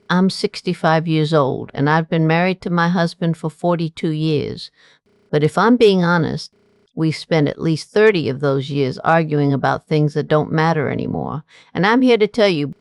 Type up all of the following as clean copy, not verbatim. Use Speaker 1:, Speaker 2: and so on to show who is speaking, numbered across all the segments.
Speaker 1: I'm 65 years old, and I've been married to my husband for 42 years. But if I'm being honest, we spent at least 30 of those years arguing about things that don't matter anymore. And I'm here to tell you,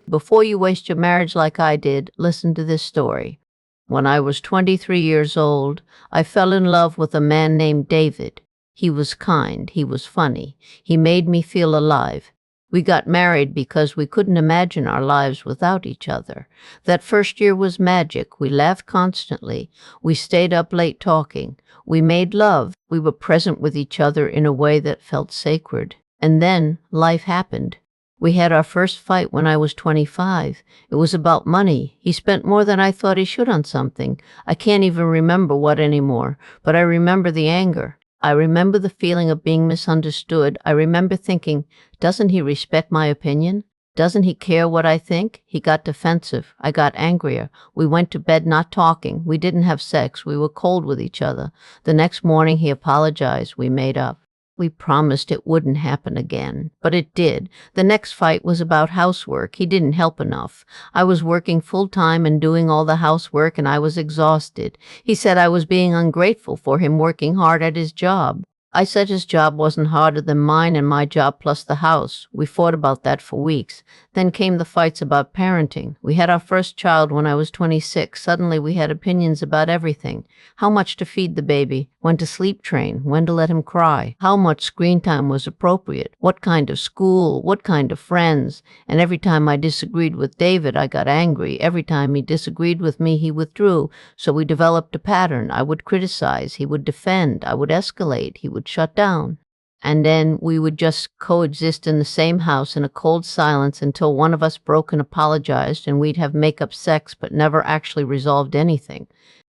Speaker 1: before you waste your marriage like I did, listen to this story. When I was 23 years old, I fell in love with a man named David. He was kind, he was funny, he made me feel alive. We got married because we couldn't imagine our lives without each other. That first year was magic. We laughed constantly. We stayed up late talking. We made love. We were present with each other in a way that felt sacred. And then life happened. We had our first fight when I was 25. It was about money. He spent more than I thought he should on something. I can't even remember what anymore, but I remember the anger. I remember the feeling of being misunderstood. I remember thinking, doesn't he respect my opinion? Doesn't he care what I think? He got defensive. I got angrier. We went to bed not talking. We didn't have sex. We were cold with each other. The next morning he apologized. We made up. We promised it wouldn't happen again, but it did. The next fight was about housework. He didn't help enough. I was working full-time and doing all the housework, and I was exhausted. He said I was being ungrateful for him working hard at his job. I said his job wasn't harder than mine and my job plus the house. We fought about that for weeks. Then came the fights about parenting. We had our first child when I was 26. Suddenly we had opinions about everything. How much to feed the baby, when to sleep train, when to let him cry, how much screen time was appropriate, what kind of school, what kind of friends. And every time I disagreed with David, I got angry. Every time he disagreed with me, he withdrew. So we developed a pattern. I would criticize, he would defend, I would escalate, he would shut down. And then we would just coexist in the same house in a cold silence until one of us broke and apologized, and we'd have make-up sex but never actually resolved anything.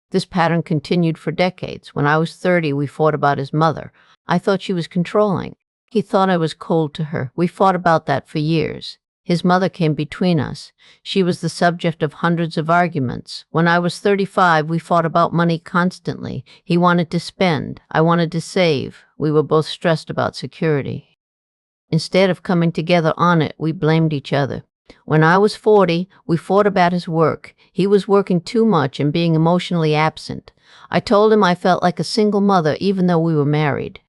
Speaker 1: This pattern continued for decades. When I was 30, we fought about his mother. I thought she was controlling. He thought I was cold to her. We fought about that for years. His mother came between us. She was the subject of hundreds of arguments. When I was 35, we fought about money constantly. He wanted to spend. I wanted to save. We were both stressed about security. Instead of coming together on it, we blamed each other. When I was 40, we fought about his work. He was working too much and being emotionally absent. I told him I felt like a single mother even though we were married.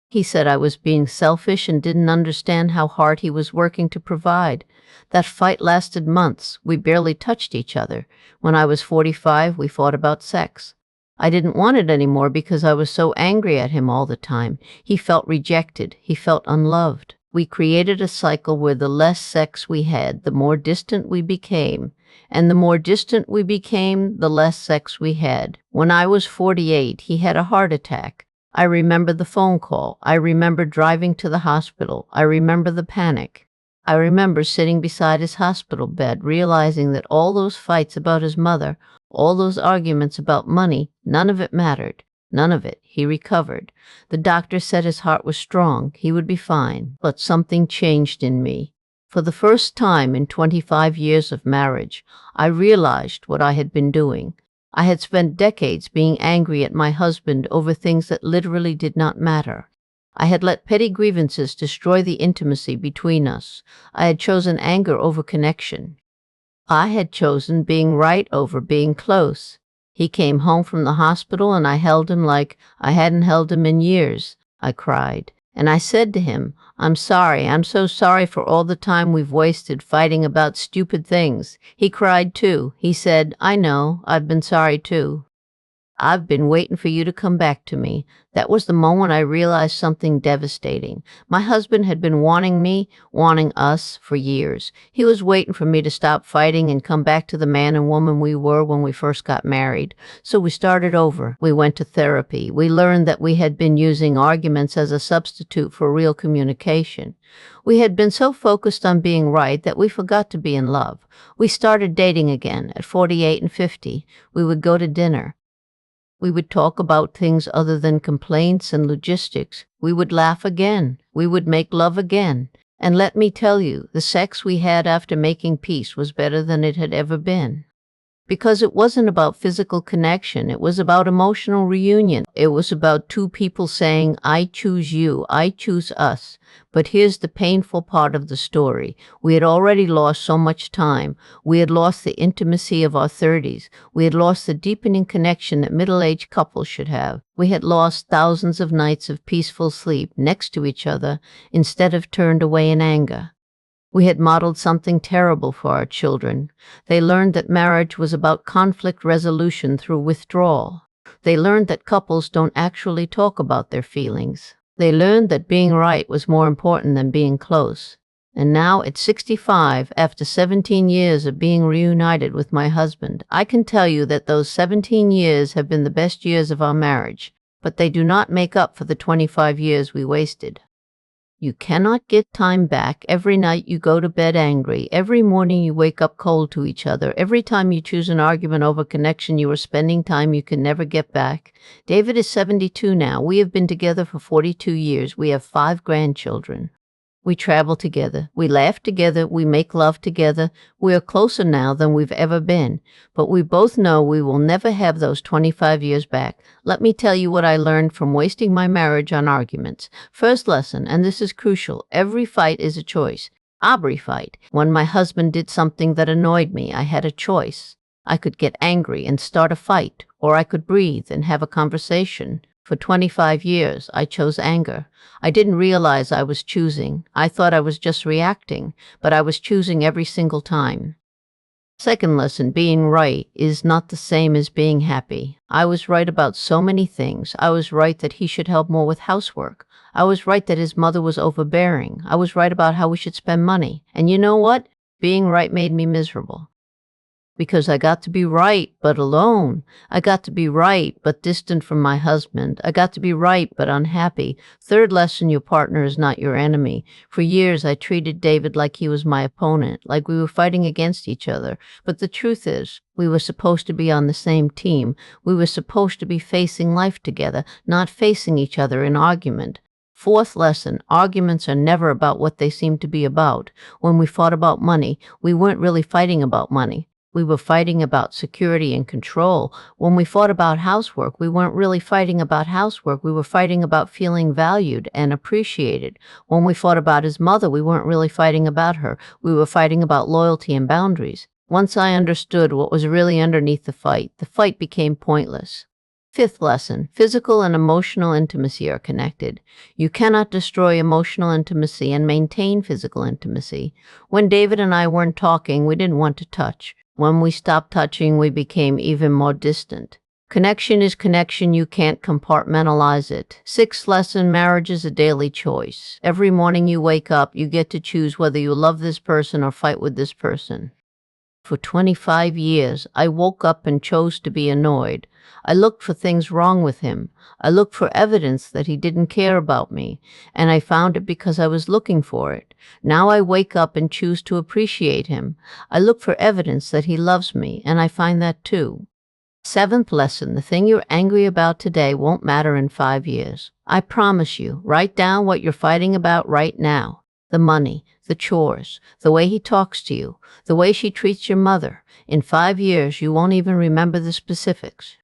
Speaker 1: He said I was being selfish and didn't understand how hard he was working to provide. That fight lasted months. We barely touched each other. When I was 45, we fought about sex. I didn't want it anymore because I was so angry at him all the time. He felt rejected. He felt unloved. We created a cycle where the less sex we had, the more distant we became. And the more distant we became, the less sex we had. When I was 48, he had a heart attack. I remember the phone call. I remember driving to the hospital. I remember the panic. I remember sitting beside his hospital bed, realizing that all those fights about his mother, all those arguments about money, none of it mattered. None of it. He recovered. The doctor said his heart was strong. He would be fine. But something changed in me. For the first time in 25 years of marriage, I realized what I had been doing. I had spent decades being angry at my husband over things that literally did not matter. I had let petty grievances destroy the intimacy between us. I had chosen anger over connection. I had chosen being right over being close. He came home from the hospital and I held him like I hadn't held him in years. I cried. And I said to him, I'm sorry. I'm so sorry for all the time we've wasted fighting about stupid things. He cried too. He said, I know. I've been sorry too. I've been waiting for you to come back to me. That was the moment I realized something devastating. My husband had been wanting us for years. He was waiting for me to stop fighting and come back to the man and woman we were when we first got married. So we started over. We went to therapy. We learned that we had been using arguments as a substitute for real communication. We had been so focused on being right that we forgot to be in love. We started dating again at 48 and 50. We would go to dinner. We would talk about things other than complaints and logistics. We would laugh again. We would make love again. And let me tell you, the sex we had after making peace was better than it had ever been. Because it wasn't about physical connection, it was about emotional reunion. It was about two people saying, I choose you, I choose us. But here's the painful part of the story. We had already lost so much time. We had lost the intimacy of our 30s. We had lost the deepening connection that middle-aged couples should have. We had lost thousands of nights of peaceful sleep next to each other instead of turned away in anger. We had modeled something terrible for our children. They learned that marriage was about conflict resolution through withdrawal. They learned that couples don't actually talk about their feelings. They learned that being right was more important than being close. And now, at 65, after 17 years of being reunited with my husband, I can tell you that those 17 years have been the best years of our marriage, but they do not make up for the 25 years we wasted. You cannot get time back. Every night you go to bed angry. Every morning you wake up cold to each other. Every time you choose an argument over connection, you are spending time you can never get back. David is 72 now. We have been together for 42 years. We have 5 grandchildren. We travel together. We laugh together. We make love together. We are closer now than we've ever been. But we both know we will never have those 25 years back. Let me tell you what I learned from wasting my marriage on arguments. First lesson, and this is crucial, every fight is a choice. Every fight. When my husband did something that annoyed me, I had a choice. I could get angry and start a fight, or I could breathe and have a conversation. For 25 years, I chose anger. I didn't realize I was choosing. I thought I was just reacting, but I was choosing every single time. Second lesson, being right is not the same as being happy. I was right about so many things. I was right that he should help more with housework. I was right that his mother was overbearing. I was right about how we should spend money. And you know what? Being right made me miserable. Because I got to be right, but alone. I got to be right, but distant from my husband. I got to be right, but unhappy. Third lesson, your partner is not your enemy. For years, I treated David like he was my opponent, like we were fighting against each other. But the truth is, we were supposed to be on the same team. We were supposed to be facing life together, not facing each other in argument. Fourth lesson, arguments are never about what they seem to be about. When we fought about money, we weren't really fighting about money. We were fighting about security and control. When we fought about housework, we weren't really fighting about housework. We were fighting about feeling valued and appreciated. When we fought about his mother, we weren't really fighting about her. We were fighting about loyalty and boundaries. Once I understood what was really underneath the fight became pointless. Fifth lesson, physical and emotional intimacy are connected. You cannot destroy emotional intimacy and maintain physical intimacy. When David and I weren't talking, we didn't want to touch. When we stopped touching, we became even more distant. Connection is connection. You can't compartmentalize it. Sixth lesson, marriage is a daily choice. Every morning you wake up, you get to choose whether you love this person or fight with this person. For 25 years, I woke up and chose to be annoyed. I looked for things wrong with him. I looked for evidence that he didn't care about me, and I found it because I was looking for it. Now I wake up and choose to appreciate him. I look for evidence that he loves me, and I find that too. Seventh lesson, the thing you're angry about today won't matter in 5 years. I promise you, write down what you're fighting about right now. The money, the chores, the way he talks to you, the way she treats your mother. In 5 years, you won't even remember the specifics.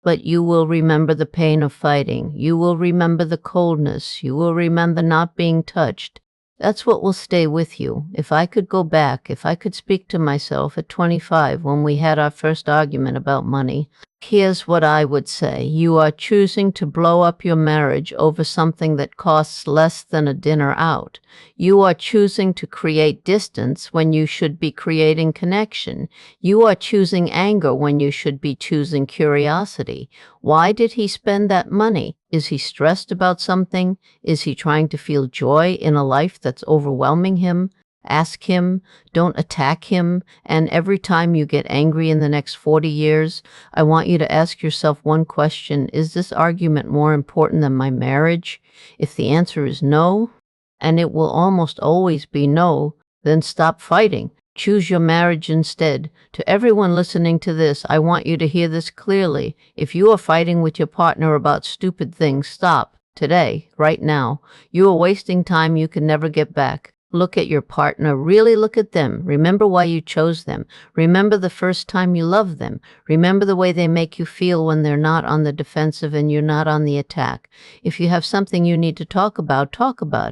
Speaker 1: But you will remember the pain of fighting. You will remember the coldness. You will remember not being touched. That's what will stay with you. If I could go back, if I could speak to myself at 25 when we had our first argument about money, here's what I would say. You are choosing to blow up your marriage over something that costs less than a dinner out. You are choosing to create distance when you should be creating connection. You are choosing anger when you should be choosing curiosity. Why did he spend that money? Is he stressed about something? Is he trying to feel joy in a life that's overwhelming him? Ask him, don't attack him, and every time you get angry in the next 40 years, I want you to ask yourself one question: is this argument more important than my marriage? If the answer is no, and it will almost always be no, then stop fighting. Choose your marriage instead. To everyone listening to this, I want you to hear this clearly. If you are fighting with your partner about stupid things, stop. Today, right now. You are wasting time you can never get back. Look at your partner. Really look at them. Remember why you chose them. Remember the first time you loved them. Remember the way they make you feel when they're not on the defensive and you're not on the attack. If you have something you need to talk about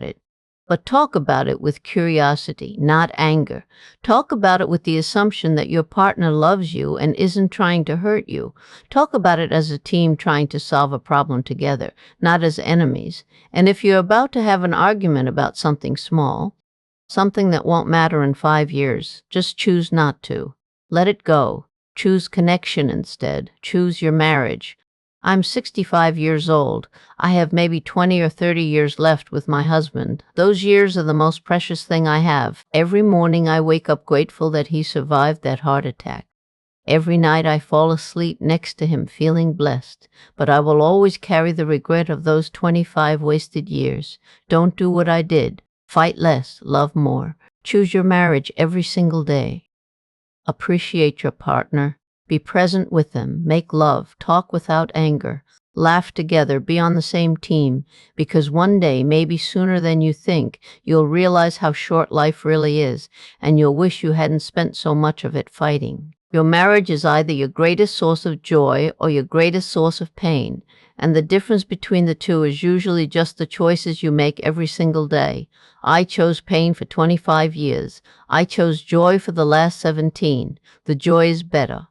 Speaker 1: it. But talk about it with curiosity, not anger. Talk about it with the assumption that your partner loves you and isn't trying to hurt you. Talk about it as a team trying to solve a problem together, not as enemies. And if you're about to have an argument about something small, something that won't matter in 5 years, just choose not to. Let it go. Choose connection instead. Choose your marriage. I'm 65 years old. I have maybe 20 or 30 years left with my husband. Those years are the most precious thing I have. Every morning I wake up grateful that he survived that heart attack. Every night I fall asleep next to him feeling blessed, but I will always carry the regret of those 25 wasted years. Don't do what I did. Fight less, love more. Choose your marriage every single day. Appreciate your partner. Be present with them. Make love. Talk without anger. Laugh together. Be on the same team. Because one day, maybe sooner than you think, you'll realize how short life really is, and you'll wish you hadn't spent so much of it fighting. Your marriage is either your greatest source of joy or your greatest source of pain, and the difference between the two is usually just the choices you make every single day. I chose pain for 25 years. I chose joy for the last 17. The joy is better.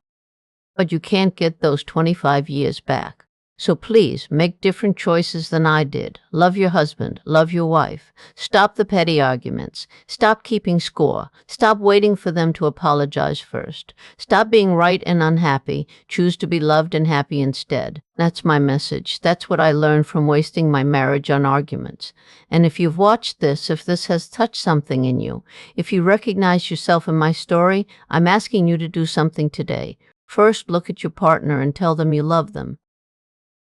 Speaker 1: But you can't get those 25 years back. So please, make different choices than I did. Love your husband. Love your wife. Stop the petty arguments. Stop keeping score. Stop waiting for them to apologize first. Stop being right and unhappy. Choose to be loved and happy instead. That's my message. That's what I learned from wasting my marriage on arguments. And if you've watched this, if this has touched something in you, if you recognize yourself in my story, I'm asking you to do something today. First, look at your partner and tell them you love them.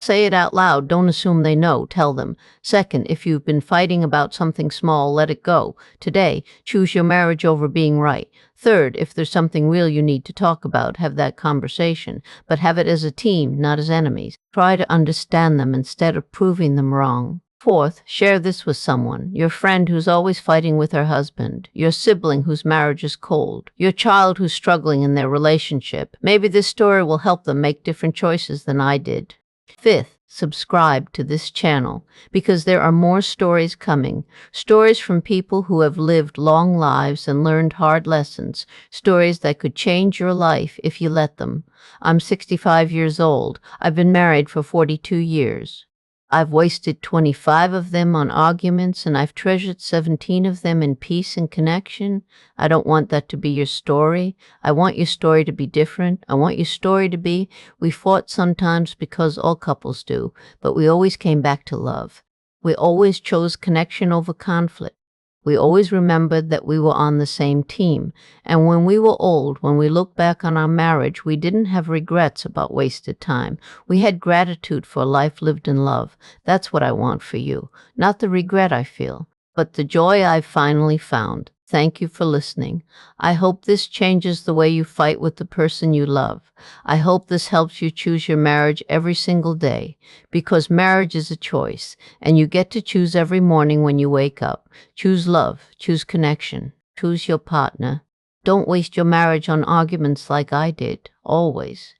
Speaker 1: Say it out loud. Don't assume they know. Tell them. Second, if you've been fighting about something small, let it go. Today, choose your marriage over being right. Third, if there's something real you need to talk about, have that conversation, but have it as a team, not as enemies. Try to understand them instead of proving them wrong. Fourth, share this with someone, your friend who's always fighting with her husband, your sibling whose marriage is cold, your child who's struggling in their relationship. Maybe this story will help them make different choices than I did. Fifth, subscribe to this channel because there are more stories coming. Stories from people who have lived long lives and learned hard lessons. Stories that could change your life if you let them. I'm 65 years old. I've been married for 42 years. I've wasted 25 of them on arguments, and I've treasured 17 of them in peace and connection. I don't want that to be your story. I want your story to be different. I want your story to be, we fought sometimes because all couples do, but we always came back to love. We always chose connection over conflict. We always remembered that we were on the same team. And when we were old, when we looked back on our marriage, we didn't have regrets about wasted time. We had gratitude for a life lived in love. That's what I want for you. Not the regret I feel, but the joy I've finally found. Thank you for listening. I hope this changes the way you fight with the person you love. I hope this helps you choose your marriage every single day, because marriage is a choice, and you get to choose every morning when you wake up. Choose love, choose connection, choose your partner. Don't waste your marriage on arguments like I did, always.